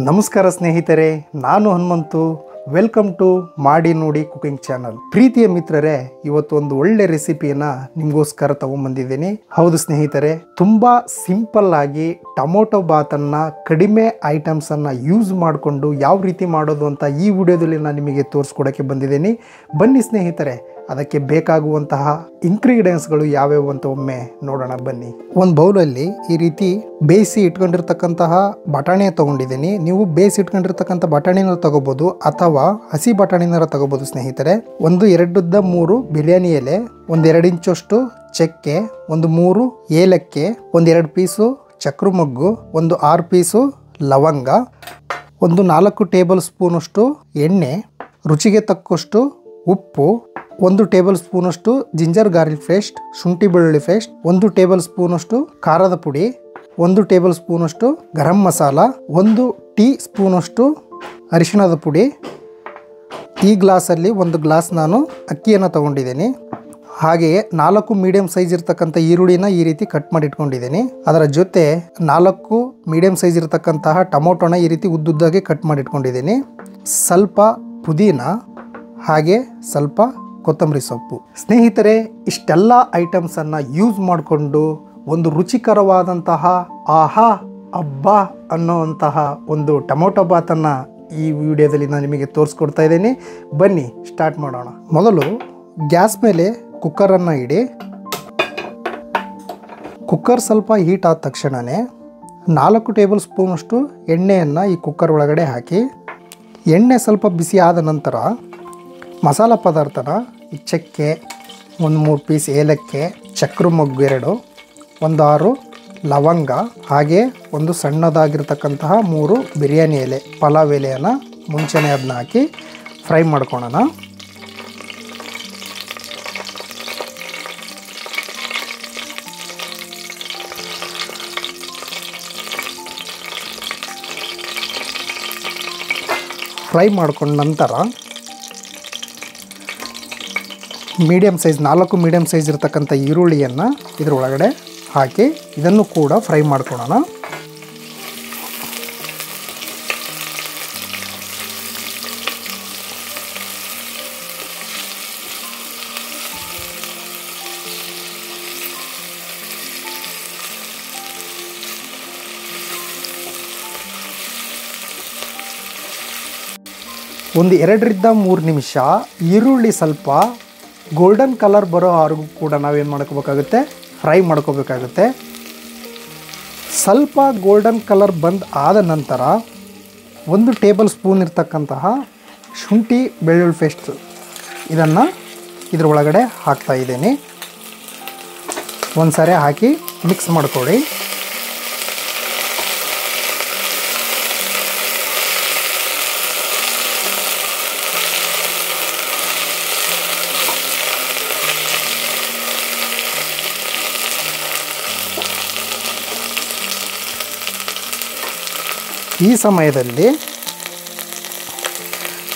ನಮಸ್ಕಾರ ಸ್ನೇಹಿತರೆ, ನಾನು ಹನುಮಂತು. ವೆಲ್ಕಮ್ ಟು ಮಾಡಿ ನೋಡಿ ಕುಕಿಂಗ್ ಚಾನಲ್. ಪ್ರೀತಿಯ ಮಿತ್ರರೇ, ಇವತ್ತು ಒಂದು ಒಳ್ಳೆ ರೆಸಿಪಿಯನ್ನ ನಿಮಗೋಸ್ಕರ ತಗೊಂಡ್ಬಂದಿದ್ದೀನಿ. ಹೌದು ಸ್ನೇಹಿತರೆ, ತುಂಬಾ ಸಿಂಪಲ್ ಆಗಿ ಟೊಮೊಟೊ ಬಾತನ್ನ ಕಡಿಮೆ ಐಟಮ್ಸ್ ಅನ್ನ ಯೂಸ್ ಮಾಡಿಕೊಂಡು ಯಾವ ರೀತಿ ಮಾಡೋದು ಅಂತ ಈ ವಿಡಿಯೋದಲ್ಲಿ ನಾನು ನಿಮಗೆ ತೋರಿಸ್ಕೊಡಕ್ಕೆ ಬಂದಿದ್ದೀನಿ. ಬನ್ನಿ ಸ್ನೇಹಿತರೆ, ಅದಕ್ಕೆ ಬೇಕಾಗುವಂತಹ ಇಂಗ್ರೀಡಿಯೆಂಟ್ಸ್ಗಳು ಯಾವ್ಯಾವು ಅಂತ ಒಮ್ಮೆ ನೋಡೋಣ ಬನ್ನಿ. ಒಂದು ಬೌಲಲ್ಲಿ ಈ ರೀತಿ ಬೇಯಿಸಿ ಇಟ್ಕೊಂಡಿರ್ತಕ್ಕಂತಹ ಬಟಾಣಿ ತಗೊಂಡಿದ್ದೀನಿ. ನೀವು ಬೇಯಿಸಿ ಇಟ್ಕೊಂಡಿರ್ತಕ್ಕಂಥ ಬಟಾಣಿನ ತಗೋಬಹುದು ಅಥವಾ ಹಸಿ ಬಟಾಣಿನಾರ ತಗೋಬಹುದು ಸ್ನೇಹಿತರೆ. ಒಂದು 2-3 ಬಿರಿಯಾನಿ ಎಲೆ, ಒಂದು 2 ಇಂಚಷ್ಟು ಚಕ್ಕೆ, ಒಂದು 3 ಏಲಕ್ಕಿ, ಒಂದು 2 ಪೀಸು ಚಕ್ರ ಮೊಗ್ಗು, ಒಂದು 6 ಪೀಸು ಲವಂಗ, ಒಂದು 4 ಟೇಬಲ್ ಸ್ಪೂನಷ್ಟು ಎಣ್ಣೆ, ರುಚಿಗೆ ತಕ್ಕಷ್ಟು ಉಪ್ಪು, 1 ಟೇಬಲ್ ಸ್ಪೂನಷ್ಟು ಜಿಂಜರ್ ಗಾರ್ಲಿಕ್ ಪೇಸ್ಟ್, ಶುಂಠಿ ಬೆಳ್ಳುಳ್ಳಿ ಪೇಸ್ಟ್, 1 ಟೇಬಲ್ ಸ್ಪೂನಷ್ಟು ಖಾರದ ಪುಡಿ, 1 ಟೇಬಲ್ ಸ್ಪೂನಷ್ಟು ಗರಂ ಮಸಾಲ, 1 ಟೀ ಸ್ಪೂನಷ್ಟು ಅರಿಶಿಣದ ಪುಡಿ. ಈ ಗ್ಲಾಸಲ್ಲಿ 1 ಗ್ಲಾಸ್ ನಾನು ಅಕ್ಕಿಯನ್ನು ತಗೊಂಡಿದ್ದೀನಿ. ಹಾಗೆಯೇ 4 ಮೀಡಿಯಂ ಸೈಜ್ ಇರ್ತಕ್ಕಂಥ ಈರುಳ್ಳಿನ ಈ ರೀತಿ ಕಟ್ ಮಾಡಿ ಇಟ್ಕೊಂಡಿದ್ದೀನಿ. ಅದರ ಜೊತೆ 4 ಮೀಡಿಯಂ ಸೈಜ್ ಇರ್ತಕ್ಕಂತಹ ಟೊಮೊಟೊನ ಈ ರೀತಿ ಉದ್ದುದ್ದಾಗಿ ಕಟ್ ಮಾಡಿ ಇಟ್ಕೊಂಡಿದ್ದೀನಿ. ಸ್ವಲ್ಪ ಪುದೀನ, ಹಾಗೆ ಸ್ವಲ್ಪ ಕೊತ್ತಂಬರಿ ಸೊಪ್ಪು. ಸ್ನೇಹಿತರೆ, ಇಷ್ಟೆಲ್ಲ ಐಟಮ್ಸನ್ನು ಯೂಸ್ ಮಾಡಿಕೊಂಡು ಒಂದು ರುಚಿಕರವಾದಂತಹ ಆಹಾ ಅಬ್ಬಾ ಅನ್ನೋವಂತಹ ಒಂದು ಟೊಮೊಟೊ ಬಾತನ್ನು ಈ ವಿಡಿಯೋದಲ್ಲಿ ನಾನು ನಿಮಗೆ ತೋರಿಸ್ಕೊಡ್ತಾ ಇದ್ದೀನಿ. ಬನ್ನಿ ಸ್ಟಾರ್ಟ್ ಮಾಡೋಣ. ಮೊದಲು ಗ್ಯಾಸ್ ಮೇಲೆ ಕುಕ್ಕರನ್ನು ಇಡಿ. ಕುಕ್ಕರ್ ಸ್ವಲ್ಪ ಹೀಟ್ ಆದ ತಕ್ಷಣವೇ 4 ಟೇಬಲ್ ಸ್ಪೂನಷ್ಟು ಎಣ್ಣೆಯನ್ನು ಈ ಕುಕ್ಕರ್ ಒಳಗಡೆ ಹಾಕಿ, ಎಣ್ಣೆ ಸ್ವಲ್ಪ ಬಿಸಿ ಆದ ನಂತರ ಮಸಾಲ ಪದಾರ್ಥನ ಈ ಚಕ್ಕೆ, ಒಂದು 3 ಪೀಸ್ ಏಲಕ್ಕಿ, ಚಕ್ರ ಮೊಗ್ಗು 2, ಒಂದು 6 ಲವಂಗ, ಹಾಗೆ ಒಂದು ಸಣ್ಣದಾಗಿರ್ತಕ್ಕಂತಹ 3 ಬಿರಿಯಾನಿ ಎಲೆ, ಪಲಾವ್ ಎಲೆಯನ್ನು ಮುಂಚೆನೇ ಅದನ್ನ ಹಾಕಿ ಫ್ರೈ ಮಾಡ್ಕೊಳ್ಳೋಣ. ಫ್ರೈ ಮಾಡ್ಕೊಂಡ ನಂತರ ಮೀಡಿಯಮ್ ಸೈಜ್ 4 ಮೀಡಿಯಮ್ ಸೈಜ್ ಇರ್ತಕ್ಕಂಥ ಈರುಳ್ಳಿಯನ್ನು ಇದರೊಳಗಡೆ ಹಾಕಿ ಇದನ್ನು ಕೂಡ ಫ್ರೈ ಮಾಡ್ಕೊಳ್ಳೋಣ. ಒಂದು 2-3 ನಿಮಿಷ ಈರುಳ್ಳಿ ಸ್ವಲ್ಪ ಗೋಲ್ಡನ್ ಕಲರ್ ಬರೋವರೆಗೂ ಕೂಡ ನಾವೇನು ಮಾಡ್ಕೋಬೇಕಾಗುತ್ತೆ, ಫ್ರೈ ಮಾಡ್ಕೋಬೇಕಾಗುತ್ತೆ. ಸ್ವಲ್ಪ ಗೋಲ್ಡನ್ ಕಲರ್ ಬಂದು ಆದ ನಂತರ 1 ಟೇಬಲ್ ಸ್ಪೂನ್ ಇರ್ತಕ್ಕಂತಹ ಶುಂಠಿ ಬೆಳ್ಳುಳ್ಳಿ ಪೇಸ್ಟ್ ಇದನ್ನು ಇದರೊಳಗಡೆ ಹಾಕ್ತಾ ಇದ್ದೀನಿ. ಒಂದು ಸಾರಿ ಹಾಕಿ ಮಿಕ್ಸ್ ಮಾಡ್ಕೊಳ್ಳಿ. ಈ ಸಮಯದಲ್ಲಿ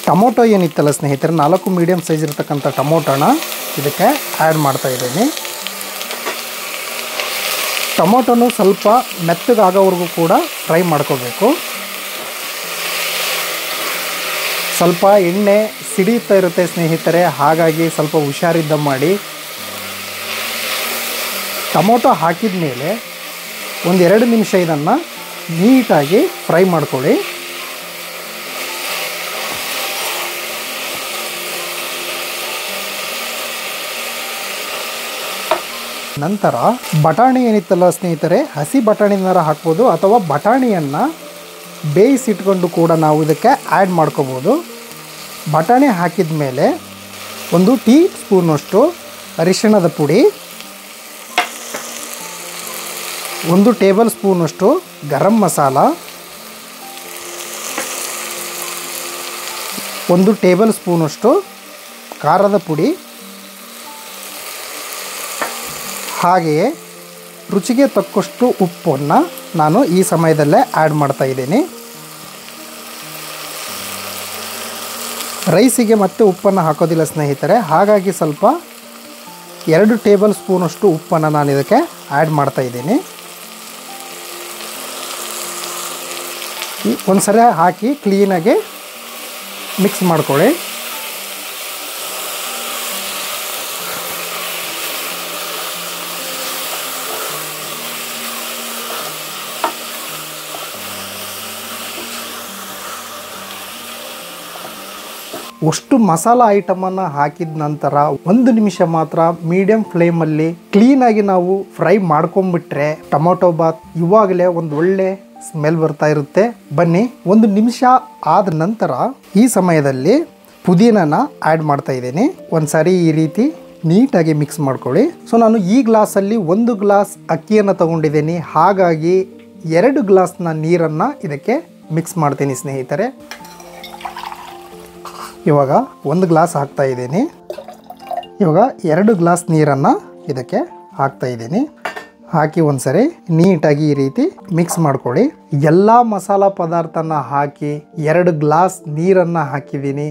ಟೊಮೊಟೊ ಏನಿತ್ತಲ್ಲ ಸ್ನೇಹಿತರೆ, 4 ಮೀಡಿಯಮ್ ಸೈಜ್ ಇರ್ತಕ್ಕಂಥ ಟೊಮೊಟೊನ ಇದಕ್ಕೆ ಆ್ಯಡ್ ಮಾಡ್ತಾ ಇದ್ದೀನಿ. ಟೊಮೊಟೊನು ಸ್ವಲ್ಪ ಮೆತ್ತಗಾಗೋವರೆಗೂ ಕೂಡ ಫ್ರೈ ಮಾಡ್ಕೋಬೇಕು. ಸ್ವಲ್ಪ ಎಣ್ಣೆ ಸಿಡಿತಾ ಇರುತ್ತೆ ಸ್ನೇಹಿತರೆ, ಹಾಗಾಗಿ ಸ್ವಲ್ಪ ಹುಷಾರಿದ್ದ ಮಾಡಿ. ಟೊಮೊಟೊ ಹಾಕಿದ ಮೇಲೆ ಒಂದು 2 ನಿಮಿಷ ಇದನ್ನು ನೀಟಾಗಿ ಫ್ರೈ ಮಾಡ್ಕೊಳ್ಳಿ. ನಂತರ ಬಟಾಣಿ ಏನಿತ್ತಲ್ಲ ಸ್ನೇಹಿತರೆ, ಹಸಿ ಬಟಾಣಿನಾರ ಹಾಕ್ಬೋದು ಅಥವಾ ಬಟಾಣಿಯನ್ನು ಬೇಯಿಸಿಟ್ಕೊಂಡು ಕೂಡ ನಾವು ಇದಕ್ಕೆ ಆ್ಯಡ್ ಮಾಡ್ಕೋಬೋದು. ಬಟಾಣಿ ಹಾಕಿದ ಮೇಲೆ 1 ಟೀ ಸ್ಪೂನಷ್ಟು ಅರಿಶಿಣದ ಪುಡಿ, 1 ಟೇಬಲ್ ಸ್ಪೂನಷ್ಟು ಗರಂ ಮಸಾಲ, 1 ಟೇಬಲ್ ಸ್ಪೂನಷ್ಟು ಖಾರದ ಪುಡಿ, ಹಾಗೆಯೇ ರುಚಿಗೆ ತಕ್ಕಷ್ಟು ಉಪ್ಪನ್ನು ನಾನು ಈ ಸಮಯದಲ್ಲೇ ಆ್ಯಡ್ ಮಾಡ್ತಾ ಇದ್ದೀನಿ. ರೈಸಿಗೆ ಮತ್ತೆ ಉಪ್ಪನ್ನು ಹಾಕೋದಿಲ್ಲ ಸ್ನೇಹಿತರೆ, ಹಾಗಾಗಿ ಸ್ವಲ್ಪ 2 ಟೇಬಲ್ ಸ್ಪೂನಷ್ಟು ಉಪ್ಪನ್ನು ನಾನು ಇದಕ್ಕೆ ಆ್ಯಡ್ ಮಾಡ್ತಾ ಇದ್ದೀನಿ. ಒಂದ್ಸರಿ ಹಾಕಿ ಕ್ಲೀನಾಗಿ ಮಿಕ್ಸ್ ಮಾಡ್ಕೊಳ್ಳಿ. ಅಷ್ಟು ಮಸಾಲ ಐಟಮನ್ನು ಹಾಕಿದ ನಂತರ 1 ನಿಮಿಷ ಮಾತ್ರ ಮೀಡಿಯಂ ಫ್ಲೇಮಲ್ಲಿ ಕ್ಲೀನಾಗಿ ನಾವು ಫ್ರೈ ಮಾಡ್ಕೊಂಡ್ಬಿಟ್ರೆ ಟೊಮೊಟೊ ಬಾತ್ ಇವಾಗಲೇ ಒಂದು ಒಳ್ಳೆ ಸ್ಮೆಲ್ ಬರ್ತಾ ಇರುತ್ತೆ. ಬನ್ನಿ, 1 ನಿಮಿಷ ಆದ ನಂತರ ಈ ಸಮಯದಲ್ಲಿ ಪುದೀನನ ಆ್ಯಡ್ ಮಾಡ್ತಾ ಇದ್ದೀನಿ. ಒಂದ್ಸಾರಿ ಈ ರೀತಿ ನೀಟಾಗಿ ಮಿಕ್ಸ್ ಮಾಡ್ಕೊಳ್ಳಿ. ಸೊ ನಾನು ಈ ಗ್ಲಾಸಲ್ಲಿ 1 ಗ್ಲಾಸ್ ಅಕ್ಕಿಯನ್ನು ತಗೊಂಡಿದ್ದೀನಿ, ಹಾಗಾಗಿ 2 ಗ್ಲಾಸ್ನ ನೀರನ್ನು ಇದಕ್ಕೆ ಮಿಕ್ಸ್ ಮಾಡ್ತೀನಿ ಸ್ನೇಹಿತರೆ. ಇವಾಗ 1 ಗ್ಲಾಸ್ ಹಾಕ್ತಾ ಇದ್ದೀನಿ. ಇವಾಗ 2 ಗ್ಲಾಸ್ ನೀರನ್ನು ಇದಕ್ಕೆ ಹಾಕ್ತಾ ಇದ್ದೀನಿ. ಹಾಕಿ ಒಂದ್ಸರಿ ನೀಟಾಗಿ ಈ ರೀತಿ ಮಿಕ್ಸ್ ಮಾಡ್ಕೊಳ್ಳಿ. ಎಲ್ಲ ಮಸಾಲ ಪದಾರ್ಥನ ಹಾಕಿ 2 ಗ್ಲಾಸ್ ನೀರನ್ನು ಹಾಕಿದ್ದೀನಿ.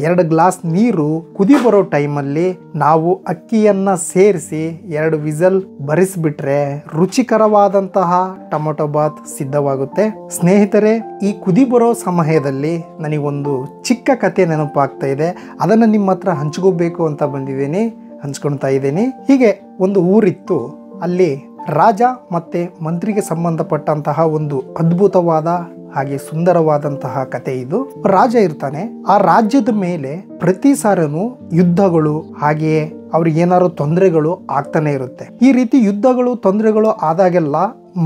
2 ಗ್ಲಾಸ್ ನೀರು ಕುದಿ ಬರೋ ಟೈಮಲ್ಲಿ ನಾವು ಅಕ್ಕಿಯನ್ನು ಸೇರಿಸಿ 2 ವಿಸಲ್ ಬರಿಸ್ಬಿಟ್ರೆ ರುಚಿಕರವಾದಂತಹ ಟೊಮೊಟೊ ಬಾತ್ ಸಿದ್ಧವಾಗುತ್ತೆ. ಸ್ನೇಹಿತರೆ, ಈ ಕುದಿ ಬರೋ ಸಮಯದಲ್ಲಿ ನನಗೊಂದು ಚಿಕ್ಕ ಕತೆ ನೆನಪಾಗ್ತಾ ಇದೆ. ಅದನ್ನು ನಿಮ್ಮ ಹತ್ರ ಹಂಚ್ಕೋಬೇಕು ಅಂತ ಬಂದಿದ್ದೀನಿ, ಹಂಚ್ಕೊಳ್ತಾ ಇದ್ದೀನಿ. ಹೀಗೆ ಒಂದು ಊರಿತ್ತು. ಅಲ್ಲಿ ರಾಜ ಮತ್ತು ಮಂತ್ರಿಗೆ ಸಂಬಂಧಪಟ್ಟಂತಹ ಒಂದು ಅದ್ಭುತವಾದ ಹಾಗೆ ಸುಂದರವಾದಂತಹ ಕತೆ ಇದು. ರಾಜ ಇರ್ತಾನೆ. ಆ ರಾಜ್ಯದ ಮೇಲೆ ಪ್ರತಿ ಸಾರನು ಯುದ್ಧಗಳು ಹಾಗೆಯೇ ಅವ್ರಿಗೆ ಏನಾದ್ರು ತೊಂದರೆಗಳು ಆಗ್ತಾನೆ ಇರುತ್ತೆ. ಈ ರೀತಿ ಯುದ್ಧಗಳು ತೊಂದರೆಗಳು ಆದಾಗೆಲ್ಲ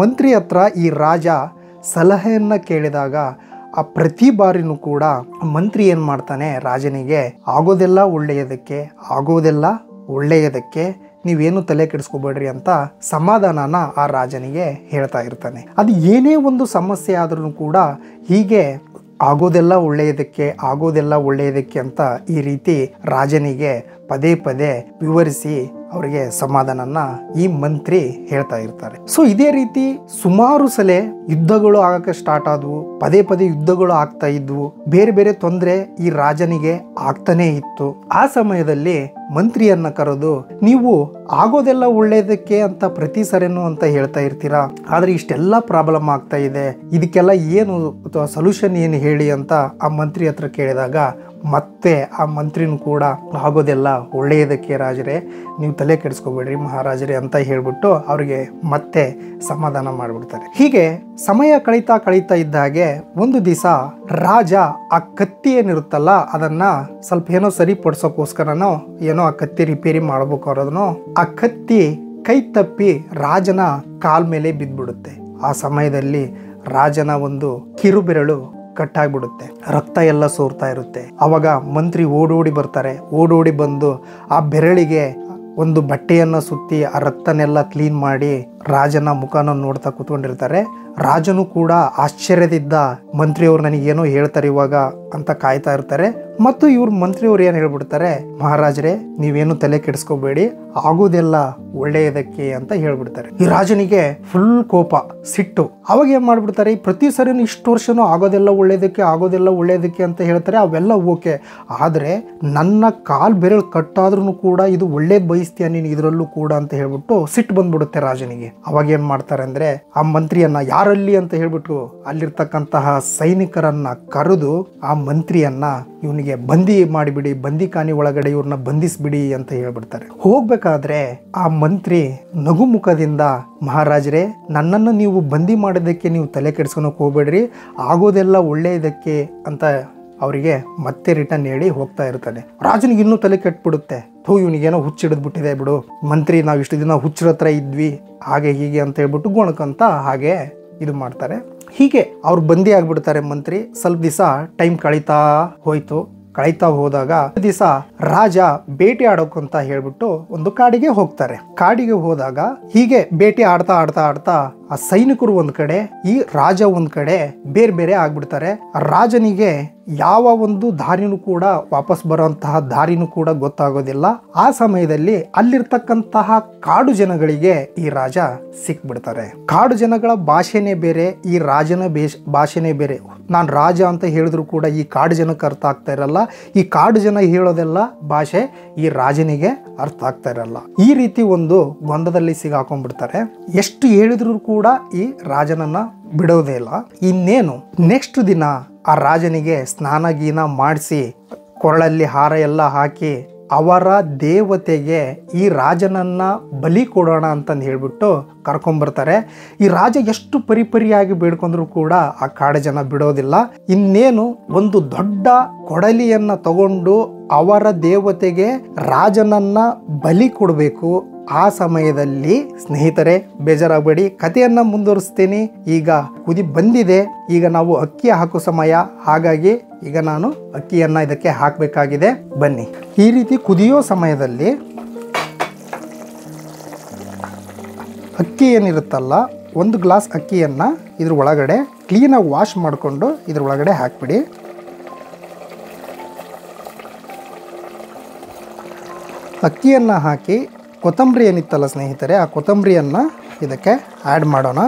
ಮಂತ್ರಿ ಹತ್ರ ಈ ರಾಜ ಸಲಹೆಯನ್ನ ಕೇಳಿದಾಗ ಆ ಪ್ರತಿ ಬಾರಿನೂ ಕೂಡ ಮಂತ್ರಿ ಏನ್ ಮಾಡ್ತಾನೆ, ರಾಜನಿಗೆ ಆಗೋದೆಲ್ಲ ಒಳ್ಳೆಯದಕ್ಕೆ ನೀವೇನು ತಲೆ ಕೆಡಿಸ್ಕೋಬೇಡ್ರಿ ಅಂತ ಸಮಾಧಾನನ ಆ ರಾಜನಿಗೆ ಹೇಳ್ತಾ ಇರ್ತಾನೆ. ಅದು ಏನೇ ಒಂದು ಸಮಸ್ಯೆ ಆದ್ರೂ ಕೂಡ ಹೀಗೆ ಆಗೋದೆಲ್ಲ ಒಳ್ಳೆಯದಕ್ಕೆ ಅಂತ ಈ ರೀತಿ ರಾಜನಿಗೆ ಪದೇ ಪದೇ ವಿವರಿಸಿ ಅವರಿಗೆ ಸಮಾಧಾನನ ಈ ಮಂತ್ರಿ ಹೇಳ್ತಾ ಇರ್ತಾರೆ. ಸೊ ಇದೇ ರೀತಿ ಸುಮಾರು ಸಲ ಯುದ್ಧಗಳು ಆಗಕ್ಕೆ ಸ್ಟಾರ್ಟ್ ಆದವು. ಪದೇ ಪದೇ ಯುದ್ಧಗಳು ಆಗ್ತಾ ಇದ್ವು. ಬೇರೆ ಬೇರೆ ತೊಂದರೆ ಈ ರಾಜನಿಗೆ ಆಗ್ತಾನೆ ಇತ್ತು. ಆ ಸಮಯದಲ್ಲಿ ಮಂತ್ರಿಯನ್ನ ಕರೆದು, ನೀವು ಆಗೋದೆಲ್ಲ ಒಳ್ಳೆಯದಕ್ಕೆ ಅಂತ ಪ್ರತಿ ಸರಿನೂ ಅಂತ ಹೇಳ್ತಾ ಇರ್ತೀರಾ, ಆದ್ರೆ ಇಷ್ಟೆಲ್ಲ ಪ್ರಾಬ್ಲಮ್ ಆಗ್ತಾ ಇದೆ, ಇದಕ್ಕೆಲ್ಲ ಏನು ಸೊಲ್ಯೂಷನ್ ಏನು ಹೇಳಿ ಅಂತ ಆ ಮಂತ್ರಿ ಹತ್ರ ಕೇಳಿದಾಗ ಮತ್ತೆ ಆ ಮಂತ್ರಿನೂ ಕೂಡ ಆಗೋದೆಲ್ಲ ಒಳ್ಳೆಯದಕ್ಕೆ ರಾಜರೇ, ನೀವು ತಲೆ ಕೆಡಿಸ್ಕೋಬೇಡ್ರಿ ಮಹಾರಾಜರೇ ಅಂತ ಹೇಳ್ಬಿಟ್ಟು ಅವ್ರಿಗೆ ಮತ್ತೆ ಸಮಾಧಾನ ಮಾಡಿಬಿಡ್ತಾರೆ. ಹೀಗೆ ಸಮಯ ಕಳೀತಾ ಇದ್ದ ಹಾಗೆ ಒಂದು ದಿವಸ ರಾಜ ಆ ಕತ್ತಿ ಏನಿರುತ್ತಲ್ಲ ಅದನ್ನ ಸ್ವಲ್ಪ ಏನೋ ಸರಿಪಡಿಸೋಕೋಸ್ಕರನೋ ಏನೋ ಆ ಕತ್ತಿ ರಿಪೇರಿ ಮಾಡ್ಬೇಕು ಅನ್ನೋದನ್ನೋ ಆ ಕತ್ತಿ ಕೈ ತಪ್ಪಿ ರಾಜನ ಕಾಲ್ ಮೇಲೆ ಬಿದ್ದ್ಬಿಡುತ್ತೆ. ಆ ಸಮಯದಲ್ಲಿ ರಾಜನ ಒಂದು ಕಿರುಬೆರಳು ಕಟ್ಟಾಗ್ಬಿಡುತ್ತೆ. ರಕ್ತ ಎಲ್ಲ ಸೋರ್ತಾ ಇರುತ್ತೆ. ಅವಾಗ ಮಂತ್ರಿ ಓಡೋಡಿ ಬಂದು ಆ ಬೆರಳಿಗೆ ಒಂದು ಬಟ್ಟೆಯನ್ನ ಸುತ್ತಿ ಆ ರಕ್ತನೆಲ್ಲ ಕ್ಲೀನ್ ಮಾಡಿ ರಾಜನ ಮುಖನ ನೋಡ್ತಾ ಕೂತ್ಕೊಂಡಿರ್ತಾರೆ. ರಾಜನು ಕೂಡ ಆಶ್ಚರ್ಯದಿಂದ ಮಂತ್ರಿಯವರು ನನಗೇನೋ ಹೇಳ್ತಾರೆ ಇವಾಗ ಅಂತ ಕಾಯ್ತಾ ಇರ್ತಾರೆ. ಮತ್ತು ಇವ್ರ ಮಂತ್ರಿಯವ್ರು ಏನ್ ಹೇಳ್ಬಿಡ್ತಾರೆ, ಮಹಾರಾಜರೇ ನೀವೇನು ತಲೆ ಕೆಡಿಸ್ಕೋಬೇಡಿ, ಆಗೋದೆಲ್ಲ ಒಳ್ಳೆಯದಕ್ಕೆ ಅಂತ ಹೇಳ್ಬಿಡ್ತಾರೆ. ಈ ರಾಜನಿಗೆ ಫುಲ್ ಕೋಪ, ಸಿಟ್ಟು. ಅವಾಗ ಏನ್ ಮಾಡ್ಬಿಡ್ತಾರೆ, ಈ ಪ್ರತಿ ಸರಿನೂ ಇಷ್ಟು ವರ್ಷನೂ ಆಗೋದೆಲ್ಲ ಒಳ್ಳೆಯದಕ್ಕೆ ಅಂತ ಹೇಳ್ತಾರೆ, ಅವೆಲ್ಲ ಓಕೆ, ಆದ್ರೆ ನನ್ನ ಕಾಲ್ ಬೆರಳು ಕಟ್ಟಾದ್ರೂ ಕೂಡ ಇದು ಒಳ್ಳೇದ್ ಬಯಸ್ತೀಯ ನೀನು ಇದರಲ್ಲೂ ಕೂಡ ಅಂತ ಹೇಳ್ಬಿಟ್ಟು ಸಿಟ್ಟು ಬಂದ್ಬಿಡುತ್ತೆ ರಾಜನಿಗೆ. ಅವಾಗ ಏನ್ ಮಾಡ್ತಾರೆ ಅಂದ್ರೆ ಆ ಮಂತ್ರಿಯನ್ನ ಯಾರಲ್ಲಿ ಅಂತ ಹೇಳ್ಬಿಟ್ಟು ಅಲ್ಲಿರ್ತಕ್ಕಂತಹ ಸೈನಿಕರನ್ನ ಕರೆದು ಆ ಮಂತ್ರಿಯನ್ನ ಇವನಿಗೆ ಬಂದಿ ಮಾಡಿಬಿಡಿ, ಬಂದಿಖಾನೆ ಒಳಗಡೆ ಇವ್ರನ್ನ ಬಂಧಿಸ್ಬಿಡಿ ಅಂತ ಹೇಳ್ಬಿಡ್ತಾರೆ. ಹೋಗ್ಬೇಕಾದ್ರೆ ಆ ಮಂತ್ರಿ ನಗು ಮುಖದಿಂದ, ಮಹಾರಾಜರೇ ನನ್ನನ್ನು ನೀವು ಬಂದಿ ಮಾಡೋದಕ್ಕೆ ನೀವು ತಲೆ ಕೆಡಿಸ್ಕೊಳಕ್ ಹೋಗ್ಬೇಡ್ರಿ, ಆಗೋದೆಲ್ಲ ಒಳ್ಳೆಯದಕ್ಕೆ ಅಂತ ಅವರಿಗೆ ಮತ್ತೆ ರಿಟರ್ನ್ ಹೇಳಿ ಹೋಗ್ತಾ ಇರ್ತಾನೆ. ರಾಜನಿಗೆ ಇನ್ನೂ ತಲೆ ಕೆಟ್ಬಿಡುತ್ತೆ. ಇವನಿಗೇನೋ ಹುಚ್ಚಿಡಿದ್ಬಿಟ್ಟಿದೆ ಬಿಡು, ಮಂತ್ರಿ ನಾವು ಇಷ್ಟು ದಿನ ಹುಚ್ಚರ ಹತ್ರ ಇದ್ವಿ ಹಾಗೆ ಹೀಗೆ ಅಂತ ಹೇಳ್ಬಿಟ್ಟು ಗೊಣಕಂತ ಹಾಗೆ ಇದು ಮಾಡ್ತಾರೆ. ಹೀಗೆ ಅವ್ರು ಬಂದಿ ಆಗ್ಬಿಡ್ತಾರೆ ಮಂತ್ರಿ. ಸ್ವಲ್ಪ ದಿವಸ ಟೈಮ್ ಕಳೀತಾ ಹೋದಾಗ ದಿವಸ ರಾಜ ಬೇಟೆ ಆಡೋಕಂತ ಹೇಳ್ಬಿಟ್ಟು ಒಂದು ಕಾಡಿಗೆ ಹೋಗ್ತಾರೆ. ಕಾಡಿಗೆ ಹೋದಾಗ ಹೀಗೆ ಬೇಟೆ ಆಡ್ತಾ ಆ ಸೈನಿಕರು ಒಂದ್ ಕಡೆ, ಈ ರಾಜ ಒಂದ್ ಕಡೆ ಬೇರೆ ಆಗ್ಬಿಡ್ತಾರೆ. ರಾಜನಿಗೆ ಯಾವ ಒಂದು ದಾರಿನೂ ಕೂಡ ವಾಪಸ್ ಬರುವಂತಹ ದಾರಿನೂ ಕೂಡ ಗೊತ್ತಾಗೋದಿಲ್ಲ. ಆ ಸಮಯದಲ್ಲಿ ಅಲ್ಲಿರ್ತಕ್ಕಂತಹ ಕಾಡು ಜನಗಳಿಗೆ ಈ ರಾಜ ಸಿಕ್ಬಿಡ್ತಾರೆ. ಕಾಡು ಜನಗಳ ಭಾಷೆನೇ ಬೇರೆ, ಈ ರಾಜನ ಭಾಷೆನೇ ಬೇರೆ. ನಾನ್ ರಾಜ ಅಂತ ಹೇಳಿದ್ರು ಕೂಡ ಈ ಕಾಡು ಜನಕ್ಕೆ ಅರ್ಥ ಆಗ್ತಾ ಇರಲ್ಲ. ಈ ಕಾಡು ಜನ ಹೇಳೋದೆಲ್ಲ ಭಾಷೆ ಈ ರಾಜನಿಗೆ ಅರ್ಥ ಆಗ್ತಾ ಇರಲ್ಲ. ಈ ರೀತಿ ಒಂದು ಗೊಂದದಲ್ಲಿ ಸಿಗಾಕೊಂಡ್ಬಿಡ್ತಾರೆ. ಎಷ್ಟು ಹೇಳಿದ್ರು ಕೂಡ ಈ ರಾಜನನ್ನ ಬಿಡೋದೇ ಇಲ್ಲ. ಇನ್ನೇನು ನೆಕ್ಸ್ಟ್ ದಿನ ಆ ರಾಜನಿಗೆ ಸ್ನಾನ ಗೀನ ಮಾಡಿಸಿ ಕೊರಳಲ್ಲಿ ಹಾರ ಎಲ್ಲ ಹಾಕಿ ಅವರ ದೇವತೆಗೆ ಈ ರಾಜನನ್ನ ಬಲಿ ಕೊಡೋಣ ಅಂತಂದು ಹೇಳ್ಬಿಟ್ಟು ಕರ್ಕೊಂಬರ್ತಾರೆ. ಈ ರಾಜ ಎಷ್ಟು ಪರಿಪರಿಯಾಗಿ ಬೇಡ್ಕೊಂಡ್ರು ಕೂಡ ಆ ಕಾಡು ಜನ ಬಿಡೋದಿಲ್ಲ. ಇನ್ನೇನು ಒಂದು ದೊಡ್ಡ ಕೊಡಲಿಯನ್ನ ತಗೊಂಡು ಅವರ ದೇವತೆಗೆ ರಾಜನನ್ನ ಬಲಿ ಕೊಡಬೇಕು. ಆ ಸಮಯದಲ್ಲಿ ಸ್ನೇಹಿತರೆ ಬೇಜಾರಾಗಬೇಡಿ, ಕಥೆಯನ್ನ ಮುಂದುವರಿಸ್ತೀನಿ. ಈಗ ಕುದಿ ಬಂದಿದೆ, ಈಗ ನಾವು ಅಕ್ಕಿ ಹಾಕೋ ಸಮಯ. ಹಾಗಾಗಿ ಈಗ ನಾನು ಅಕ್ಕಿಯನ್ನ ಇದಕ್ಕೆ ಹಾಕಬೇಕಾಗಿದೆ. ಬನ್ನಿ. ಈ ರೀತಿ ಕುದಿಯೋ ಸಮಯದಲ್ಲಿ ಅಕ್ಕಿ ಏನಿರುತ್ತಲ್ಲ, 1 ಗ್ಲಾಸ್ ಅಕ್ಕಿಯನ್ನ ಇದ್ರ ಒಳಗಡೆ ಕ್ಲೀನಾಗಿ ವಾಶ್ ಮಾಡಿಕೊಂಡು ಇದ್ರ ಒಳಗಡೆ ಹಾಕ್ಬಿಡಿ. ಅಕ್ಕಿಯನ್ನ ಹಾಕಿ ಕೊತ್ತಂಬರಿ ಏನಿತ್ತಲ್ಲ ಸ್ನೇಹಿತರೆ, ಆ ಕೊತ್ತಂಬರಿಯನ್ನು ಇದಕ್ಕೆ ಆ್ಯಡ್ ಮಾಡೋಣ.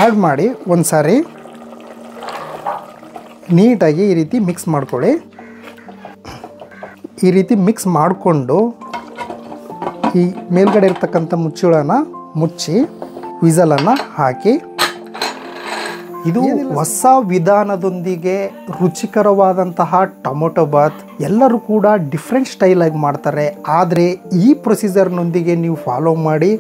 ಆ್ಯಡ್ ಮಾಡಿ ಒಂದು ಸಾರಿ ನೀಟಾಗಿ ಈ ರೀತಿ ಮಿಕ್ಸ್ ಮಾಡ್ಕೊಳ್ಳಿ. ಈ ರೀತಿ ಮಿಕ್ಸ್ ಮಾಡಿಕೊಂಡು ಈ ಮೇಲ್ಗಡೆ ಇರ್ತಕ್ಕಂಥ ಮುಚ್ಚಳನ ಮುಚ್ಚಿ ವಿಸಲನ್ನು ಹಾಕಿ, ಇದು ಹೊಸ ವಿಧಾನದೊಂದಿಗೆ ರುಚಿಕರವಾದಂತಹ ಟೊಮೊಟೊ ಬಾತ್. ಎಲ್ಲರೂ ಕೂಡ ಡಿಫ್ರೆಂಟ್ ಸ್ಟೈಲಾಗಿ ಮಾಡ್ತಾರೆ, ಆದರೆ ಈ ಪ್ರೊಸೀಜರ್ನೊಂದಿಗೆ ನೀವು ಫಾಲೋ ಮಾಡಿ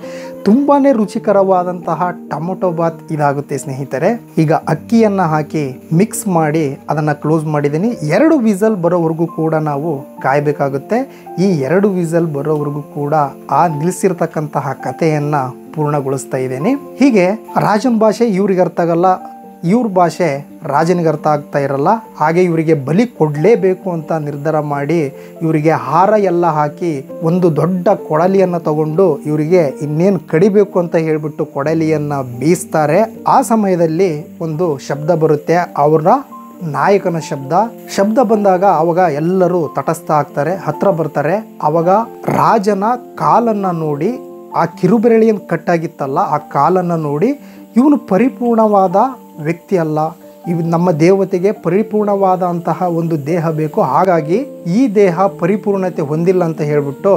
ತುಂಬಾ ರುಚಿಕರವಾದಂತಹ ಟೊಮೊಟೊ ಬಾತ್ ಇದಾಗುತ್ತೆ ಸ್ನೇಹಿತರೆ. ಈಗ ಅಕ್ಕಿಯನ್ನು ಹಾಕಿ ಮಿಕ್ಸ್ ಮಾಡಿ ಅದನ್ನು ಕ್ಲೋಸ್ ಮಾಡಿದ್ದೀನಿ. 2 ವಿಸಲ್ ಬರೋವರೆಗೂ ಕೂಡ ನಾವು ಕಾಯಬೇಕಾಗುತ್ತೆ. ಈ 2 ವಿಸಲ್ ಬರೋವರೆಗೂ ಕೂಡ ಆ ನಿಲ್ಲಿಸಿರ್ತಕ್ಕಂತಹ ಕಥೆಯನ್ನು ಪೂರ್ಣಗೊಳಿಸ್ತಾ ಇದ್ದೀನಿ. ಹೀಗೆ ರಾಜನ ಭಾಷೆ ಇವ್ರಿಗೆ ಅರ್ಥ ಆಗಲ್ಲ, ಇವ್ರ ಭಾಷೆ ರಾಜನಿಗೆ ಅರ್ಥ ಆಗ್ತಾ ಇರಲ್ಲ. ಹಾಗೆ ಇವರಿಗೆ ಬಲಿ ಕೊಡಲೇಬೇಕು ಅಂತ ನಿರ್ಧಾರ ಮಾಡಿ ಇವರಿಗೆ ಹಾರ ಎಲ್ಲ ಹಾಕಿ ಒಂದು ದೊಡ್ಡ ಕೊಡಲಿಯನ್ನು ತಗೊಂಡು ಇವರಿಗೆ ಇನ್ನೇನು ಕಡಿಬೇಕು ಅಂತ ಹೇಳ್ಬಿಟ್ಟು ಕೊಡಲಿಯನ್ನು ಬೀಸ್ತಾರೆ. ಆ ಸಮಯದಲ್ಲಿ ಒಂದು ಶಬ್ದ ಬರುತ್ತೆ, ಅವರ ನಾಯಕನ ಶಬ್ದ ಬಂದಾಗ ಅವಾಗ ಎಲ್ಲರೂ ತಟಸ್ಥ ಆಗ್ತಾರೆ, ಹತ್ರ ಬರ್ತಾರೆ. ಅವಾಗ ರಾಜನ ಕಾಲನ್ನು ನೋಡಿ, ಆ ಕಿರುಬೆರಳಿಯನ್ನು ಕಟ್ಟಾಗಿತ್ತಲ್ಲ ಆ ಕಾಲನ್ನು ನೋಡಿ, ಇವನು ಪರಿಪೂರ್ಣವಾದ ವ್ಯಕ್ತಿ ಅಲ್ಲ, ಇವು ನಮ್ಮ ದೇವತೆಗೆ ಪರಿಪೂರ್ಣವಾದಂತಹ ಒಂದು ದೇಹ ಬೇಕು, ಹಾಗಾಗಿ ಈ ದೇಹ ಪರಿಪೂರ್ಣತೆ ಹೊಂದಿಲ್ಲ ಅಂತ ಹೇಳ್ಬಿಟ್ಟು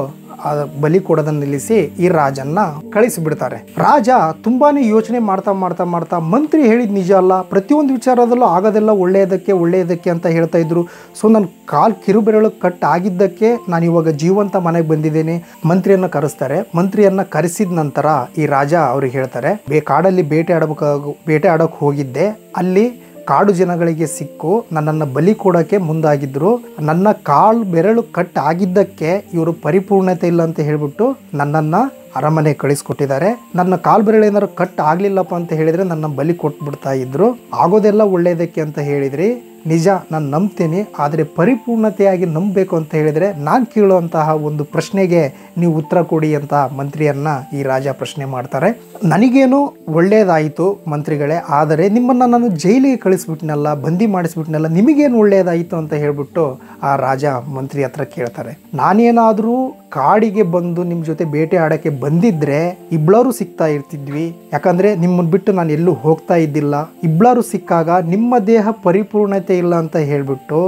ಬಲಿ ಕೊಡೋದನ್ನ ನಿಲ್ಲಿಸಿ ಈ ರಾಜನ್ನ ಕಳಿಸಿಬಿಡ್ತಾರೆ. ರಾಜ ತುಂಬಾನೇ ಯೋಚನೆ ಮಾಡ್ತಾ ಮಂತ್ರಿ ಹೇಳಿದ್ ನಿಜ ಅಲ್ಲ, ಪ್ರತಿಯೊಂದು ವಿಚಾರದಲ್ಲೂ ಆಗೋದೆಲ್ಲ ಒಳ್ಳೆಯದಕ್ಕೆ ಅಂತ ಹೇಳ್ತಾ ಇದ್ರು. ಸೊ ನನ್ನ ಕಾಲ್ ಕಿರುಬೆರಳು ಕಟ್ ಆಗಿದ್ದಕ್ಕೆ ನಾನು ಇವಾಗ ಜೀವಂತ ಮನೆಗೆ ಬಂದಿದ್ದೇನೆ. ಮಂತ್ರಿಯನ್ನ ಕರೆಸ್ತಾರೆ. ಮಂತ್ರಿಯನ್ನ ಕರೆಸಿದ ನಂತರ ಈ ರಾಜ ಅವ್ರಿಗೆ ಹೇಳ್ತಾರೆ, ಕಾಡಲ್ಲಿ ಬೇಟೆ ಆಡೋಕೆ ಹೋಗಿದ್ದೆ, ಅಲ್ಲಿ ಕಾಡು ಜನಗಳಿಗೆ ಸಿಕ್ಕು ನನ್ನನ್ನು ಬಲಿ ಕೊಡೋಕ್ಕೆ ಮುಂದಾಗಿದ್ರು. ನನ್ನ ಕಾಲು ಬೆರಳು ಕಟ್ ಆಗಿದ್ದಕ್ಕೆ ಇವರು ಪರಿಪೂರ್ಣತೆ ಇಲ್ಲ ಅಂತ ಹೇಳ್ಬಿಟ್ಟು ನನ್ನನ್ನು ಅರಮನೆ ಕಳಿಸ್ಕೊಟ್ಟಿದ್ದಾರೆ. ನನ್ನ ಕಾಲು ಬೆರಳು ಏನಾದ್ರು ಕಟ್ ಆಗ್ಲಿಲ್ಲಪ್ಪ ಅಂತ ಹೇಳಿದ್ರೆ ನನ್ನ ಬಲಿ ಕೊಟ್ಬಿಡ್ತಾ ಇದ್ರು. ಆಗೋದೆಲ್ಲ ಒಳ್ಳೆಯದಕ್ಕೆ ಅಂತ ಹೇಳಿದ್ರಿ, ನಿಜ ನಾನು ನಂಬ್ತೀನಿ, ಆದರೆ ಪರಿಪೂರ್ಣತೆಯಾಗಿ ನಂಬಬೇಕು ಅಂತ ಹೇಳಿದರೆ ನಾನು ಕೇಳುವಂತಹ ಒಂದು ಪ್ರಶ್ನೆಗೆ ನೀವು ಉತ್ತರ ಕೊಡಿ ಅಂತ ಮಂತ್ರಿಯನ್ನ ಈ ರಾಜ ಪ್ರಶ್ನೆ ಮಾಡ್ತಾರೆ. ನನಗೇನು ಒಳ್ಳೆಯದಾಯಿತು ಮಂತ್ರಿಗಳೇ, ಆದರೆ ನಿಮ್ಮನ್ನು ನಾನು ಜೈಲಿಗೆ ಕಳಿಸ್ಬಿಟ್ನಲ್ಲ, ಬಂದಿ ಮಾಡಿಸ್ಬಿಟ್ನಲ್ಲ, ನಿಮಗೇನು ಒಳ್ಳೆಯದಾಯಿತು ಅಂತ ಹೇಳ್ಬಿಟ್ಟು ಆ ರಾಜ ಮಂತ್ರಿ ಹತ್ರ ಕೇಳ್ತಾರೆ. ನಾನೇನಾದರೂ ಕಾಡಿಗೆ ಬಂದು ನಿಮ್ಮ ಜೊತೆ ಬೇಟೆ ಆಡೋಕ್ಕೆ ಬಂದಿದ್ರೆ ಇಬ್ಬಳರು ಸಿಗ್ತಾ ಇರ್ತಿದ್ವಿ, ಯಾಕಂದರೆ ನಿಮ್ಮನ್ನು ಬಿಟ್ಟು ನಾನು ಎಲ್ಲೂ ಹೋಗ್ತಾ ಇದ್ದಿಲ್ಲ. ಇಬ್ಬಳರು ಸಿಕ್ಕಾಗ ನಿಮ್ಮ ದೇಹ ಪರಿಪೂರ್ಣತೆ ಇಲ್ಲ ಅಂತ ಹೇಳ್ಬಿಟ್ಟು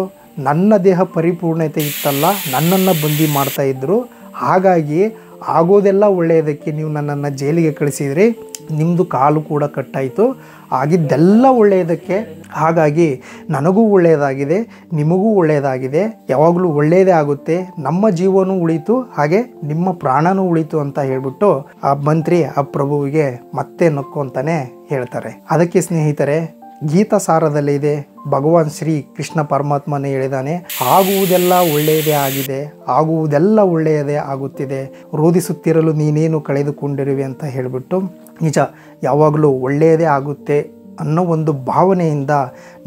ನನ್ನ ದೇಹ ಪರಿಪೂರ್ಣತೆ ಇತ್ತಲ್ಲ, ನನ್ನನ್ನು ಬಂದಿ ಮಾಡ್ತಾ ಇದ್ರು. ಹಾಗಾಗಿ ಆಗೋದೆಲ್ಲ ಒಳ್ಳೆಯದಕ್ಕೆ ನೀವು ನನ್ನನ್ನು ಜೈಲಿಗೆ ಕಳಿಸಿದ್ರಿ, ನಿಮ್ಮದು ಕಾಲು ಕೂಡ ಕಟ್ಟಾಯಿತು, ಆಗಿದ್ದೆಲ್ಲ ಒಳ್ಳೆಯದಕ್ಕೆ. ಹಾಗಾಗಿ ನನಗೂ ಒಳ್ಳೆಯದಾಗಿದೆ, ನಿಮಗೂ ಒಳ್ಳೆಯದಾಗಿದೆ, ಯಾವಾಗಲೂ ಒಳ್ಳೆಯದೇ ಆಗುತ್ತೆ, ನಮ್ಮ ಜೀವನೂ ಉಳಿತು, ಹಾಗೆ ನಿಮ್ಮ ಪ್ರಾಣನೂ ಉಳಿತು ಅಂತ ಹೇಳ್ಬಿಟ್ಟು ಆ ಮಂತ್ರಿ ಆ ಪ್ರಭುವಿಗೆ ಮತ್ತೆ ನಕ್ಕೊಂತಾನೆ ಹೇಳ್ತಾರೆ. ಅದಕ್ಕೆ ಸ್ನೇಹಿತರೆ, ಗೀತಾ ಸಾರದಲ್ಲಿ ಇದೆ, ಭಗವಾನ್ ಶ್ರೀ ಕೃಷ್ಣ ಪರಮಾತ್ಮನೇ ಹೇಳಿದಾನೆ, ಆಗುವುದೆಲ್ಲ ಒಳ್ಳೆಯದೇ ಆಗಿದೆ, ಆಗುವುದೆಲ್ಲ ಒಳ್ಳೆಯದೇ ಆಗುತ್ತಿದೆ, ರೋಧಿಸುತ್ತಿರಲು ನೀನೇನು ಕಳೆದುಕೊಂಡಿರುವೆ ಅಂತ ಹೇಳಿಬಿಟ್ಟು. ನಿಜ, ಯಾವಾಗಲೂ ಒಳ್ಳೆಯದೇ ಆಗುತ್ತೆ ಅನ್ನೋ ಒಂದು ಭಾವನೆಯಿಂದ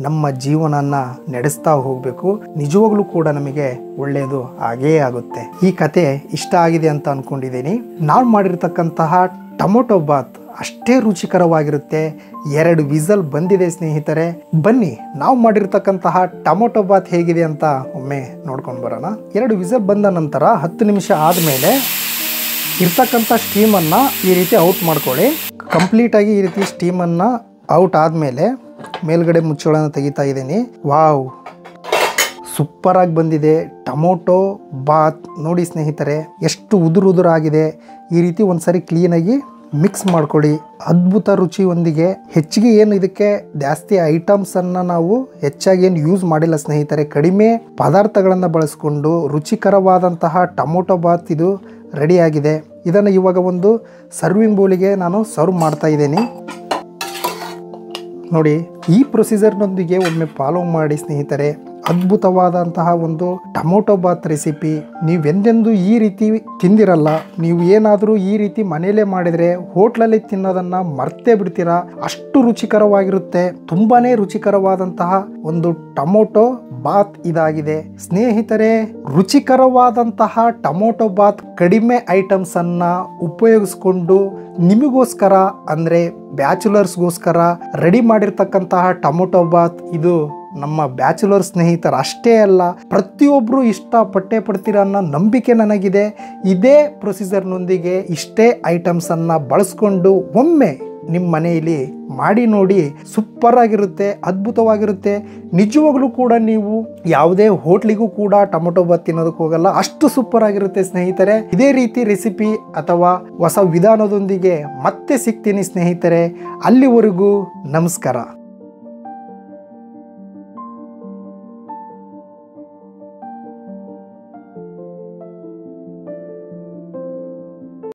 ನಮ್ಮ ಜೀವನನ ನಡೆಸ್ತಾ ಹೋಗಬೇಕು. ನಿಜವಾಗ್ಲೂ ಕೂಡ ನಮಗೆ ಒಳ್ಳೆಯದು ಆಗೇ ಆಗುತ್ತೆ. ಈ ಕತೆ ಇಷ್ಟ ಆಗಿದೆ ಅಂತ ಅಂದ್ಕೊಂಡಿದ್ದೀನಿ. ನಾವು ಮಾಡಿರ್ತಕ್ಕಂತಹ ಟೊಮೊಟೊ ಬಾತ್ ಅಷ್ಟೇ ರುಚಿಕರವಾಗಿರುತ್ತೆ. 2 ವಿಸಲ್ ಬಂದಿದೆ ಸ್ನೇಹಿತರೆ. ಬನ್ನಿ ನಾವು ಮಾಡಿರ್ತಕ್ಕಂತಹ ಟೊಮೊಟೊ ಬಾತ್ ಹೇಗಿದೆ ಅಂತ ಒಮ್ಮೆ ನೋಡ್ಕೊಂಡು ಬರೋಣ. 2 ವಿಸಲ್ ಬಂದ ನಂತರ 10 ನಿಮಿಷ ಆದಮೇಲೆ ಇರ್ತಕ್ಕಂಥ ಸ್ಟೀಮನ್ನು ಈ ರೀತಿ ಔಟ್ ಮಾಡ್ಕೊಳ್ಳಿ. ಕಂಪ್ಲೀಟಾಗಿ ಈ ರೀತಿ ಸ್ಟೀಮನ್ನು ಔಟ್ ಆದಮೇಲೆ ಮೇಲ್ಗಡೆ ಮುಚ್ಚಳನ ತೆಗಿತಾ ಇದ್ದೀನಿ. ವಾವ್, ಸೂಪರಾಗಿ ಬಂದಿದೆ. ಟೊಮೊಟೊ ಬಾತ್ ನೋಡಿ ಸ್ನೇಹಿತರೆ ಎಷ್ಟು ಉದುರಾಗಿದೆ. ಈ ರೀತಿ ಒಂದ್ಸರಿ ಕ್ಲೀನಾಗಿ ಮಿಕ್ಸ್ ಮಾಡ್ಕೊಳ್ಳಿ. ಅದ್ಭುತ ರುಚಿಯೊಂದಿಗೆ ಹೆಚ್ಚಿಗೆ ಏನು ಇದಕ್ಕೆ ಜಾಸ್ತಿ ಐಟಮ್ಸನ್ನು ನಾವು ಹೆಚ್ಚಾಗಿ ಏನು ಯೂಸ್ ಮಾಡಿಲ್ಲ ಸ್ನೇಹಿತರೆ. ಕಡಿಮೆ ಪದಾರ್ಥಗಳನ್ನು ಬಳಸ್ಕೊಂಡು ರುಚಿಕರವಾದಂತಹ ಟೊಮೊಟೊ ಬಾತ್ ಇದು ರೆಡಿಯಾಗಿದೆ. ಇದನ್ನು ಇವಾಗ ಒಂದು ಸರ್ವಿಂಗ್ ಬೌಲಿಗೆ ನಾನು ಸರ್ವ್ ಮಾಡ್ತಾ ಇದ್ದೀನಿ. ನೋಡಿ, ಈ ಪ್ರೊಸೀಜರ್ನೊಂದಿಗೆ ಒಮ್ಮೆ ಫಾಲೋ ಮಾಡಿ ಸ್ನೇಹಿತರೆ. ಅದ್ಭುತವಾದಂತಹ ಒಂದು ಟೊಮೊಟೊ ಬಾತ್ ರೆಸಿಪಿ ನೀವೆಂದೆಂದೂ ಈ ರೀತಿ ತಿಂದಿರಲ್ಲ. ನೀವು ಏನಾದರೂ ಈ ರೀತಿ ಮನೆಯಲ್ಲೇ ಮಾಡಿದರೆ ಹೋಟ್ಲಲ್ಲಿ ತಿನ್ನೋದನ್ನು ಮರ್ತೇ ಬಿಡ್ತೀರಾ, ಅಷ್ಟು ರುಚಿಕರವಾಗಿರುತ್ತೆ. ತುಂಬಾನೇ ರುಚಿಕರವಾದಂತಹ ಒಂದು ಟೊಮೊಟೊ ಬಾತ್ ಇದಾಗಿದೆ ಸ್ನೇಹಿತರೆ. ರುಚಿಕರವಾದಂತಹ ಟೊಮೊಟೊ ಬಾತ್ ಕಡಿಮೆ ಐಟಮ್ಸ್ ಅನ್ನ ಉಪಯೋಗಿಸ್ಕೊಂಡು ನಿಮಗೋಸ್ಕರ ಅಂದ್ರೆ ಬ್ಯಾಚುಲರ್ಸ್ಗೋಸ್ಕರ ರೆಡಿ ಮಾಡಿರ್ತಕ್ಕಂತಹ ಟೊಮೊಟೊ ಬಾತ್ ಇದು ನಮ್ಮ ಬ್ಯಾಚುಲರ್ ಸ್ನೇಹಿತರು ಅಷ್ಟೇ ಅಲ್ಲ, ಪ್ರತಿಯೊಬ್ಬರು ಇಷ್ಟಪಟ್ಟೇ ಪಡ್ತೀರಾ ಅನ್ನೋ ನಂಬಿಕೆ ನನಗಿದೆ. ಇದೇ ಪ್ರೊಸೀಜರ್ನೊಂದಿಗೆ ಇಷ್ಟೇ ಐಟಮ್ಸನ್ನು ಬಳಸ್ಕೊಂಡು ಒಮ್ಮೆ ನಿಮ್ಮ ಮನೆಯಲ್ಲಿ ಮಾಡಿ ನೋಡಿ. ಸೂಪರ್ ಆಗಿರುತ್ತೆ, ಅದ್ಭುತವಾಗಿರುತ್ತೆ. ನಿಜವಾಗ್ಲೂ ಕೂಡ ನೀವು ಯಾವುದೇ ಹೋಟ್ಲಿಗೂ ಕೂಡ ಟೊಮೊಟೊ ಬಾತ್ ತಿನ್ನೋದಕ್ಕೆ ಹೋಗಲ್ಲ, ಅಷ್ಟು ಸೂಪರ್ ಆಗಿರುತ್ತೆ ಸ್ನೇಹಿತರೆ. ಇದೇ ರೀತಿ ರೆಸಿಪಿ ಅಥವಾ ಹೊಸ ವಿಧಾನದೊಂದಿಗೆ ಮತ್ತೆ ಸಿಗ್ತೀನಿ ಸ್ನೇಹಿತರೆ. ಅಲ್ಲಿವರೆಗೂ ನಮಸ್ಕಾರ.